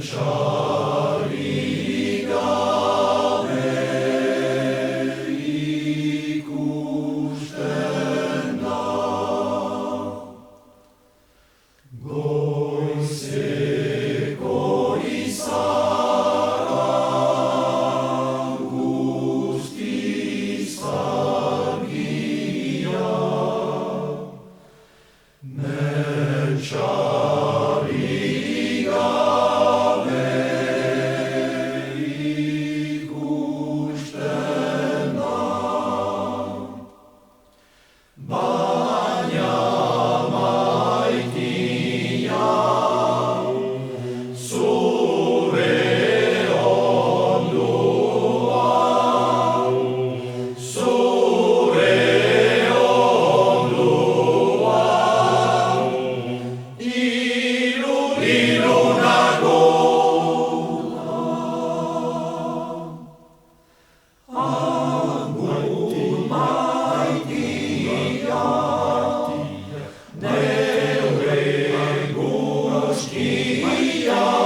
Txarrik gabe ikusten da, goizeko izarra guztiz argia, txarrik gabe ikusten da, baina maitia zure ondua, zure ondua, ilunago agur maitia, neure guzkia.